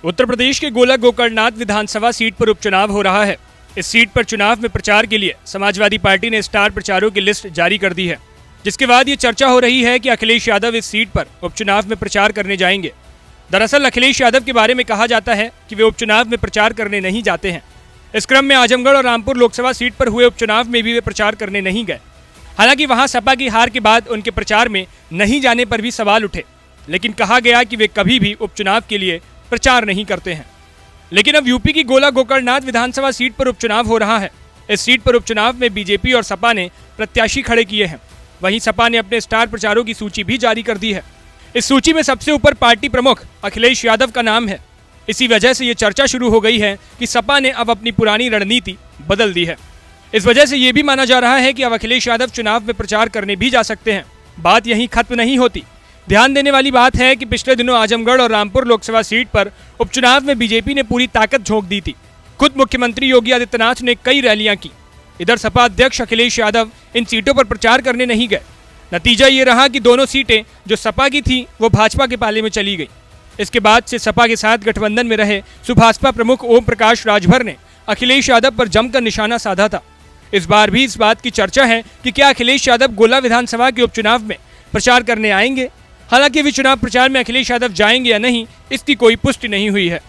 उत्तर प्रदेश के गोला गोकर्णनाथ विधानसभा सीट पर उपचुनाव हो रहा है। इस सीट पर चुनाव में प्रचार के लिए समाजवादी पार्टी ने स्टार प्रचारकों की लिस्ट जारी कर दी है, जिसके बाद ये चर्चा हो रही है कि अखिलेश यादव इस सीट पर उपचुनाव में प्रचार करने जाएंगे। दरअसल अखिलेश यादव के बारे में कहा जाता है कि वे उपचुनाव में प्रचार करने नहीं जाते हैं। इस क्रम में आजमगढ़ और रामपुर लोकसभा सीट पर हुए उपचुनाव में भी वे प्रचार करने नहीं गए। हालांकि वहां सपा की हार के बाद उनके प्रचार में नहीं जाने पर भी सवाल उठे, लेकिन कहा गया कि वे कभी भी उपचुनाव के लिए प्रचार नहीं करते हैं। लेकिन अब यूपी की गोला गोकर्णनाथ विधानसभा सीट पर उपचुनाव हो रहा है। इस सीट पर उपचुनाव में बीजेपी और सपा ने प्रत्याशी खड़े किए हैं। वहीं सपा ने अपने स्टार प्रचारों की सूची भी जारी कर दी है। इस सूची में सबसे ऊपर पार्टी प्रमुख अखिलेश यादव का नाम है। इसी वजह से ये चर्चा शुरू हो गई है कि सपा ने अब अपनी पुरानी रणनीति बदल दी है। इस वजह से ये भी माना जा रहा है कि अब अखिलेश यादव चुनाव में प्रचार करने भी जा सकते हैं। बात यहीं खत्म नहीं होती। ध्यान देने वाली बात है कि पिछले दिनों आजमगढ़ और रामपुर लोकसभा सीट पर उपचुनाव में बीजेपी ने पूरी ताकत झोंक दी थी। खुद मुख्यमंत्री योगी आदित्यनाथ ने कई रैलियां की। इधर सपा अध्यक्ष अखिलेश यादव इन सीटों पर प्रचार करने नहीं गए। नतीजा ये रहा कि दोनों सीटें जो सपा की थी वो भाजपा के पाले में चली गई। इसके बाद से सपा के साथ गठबंधन में रहे सुभाषपा प्रमुख ओम प्रकाश राजभर ने अखिलेश यादव पर जमकर निशाना साधा था। इस बार भी इस बात की चर्चा है कि क्या अखिलेश यादव गोला विधानसभा के उपचुनाव में प्रचार करने आएंगे। हालांकि अभी चुनाव प्रचार में अखिलेश यादव जाएंगे या नहीं, इसकी कोई पुष्टि नहीं हुई है।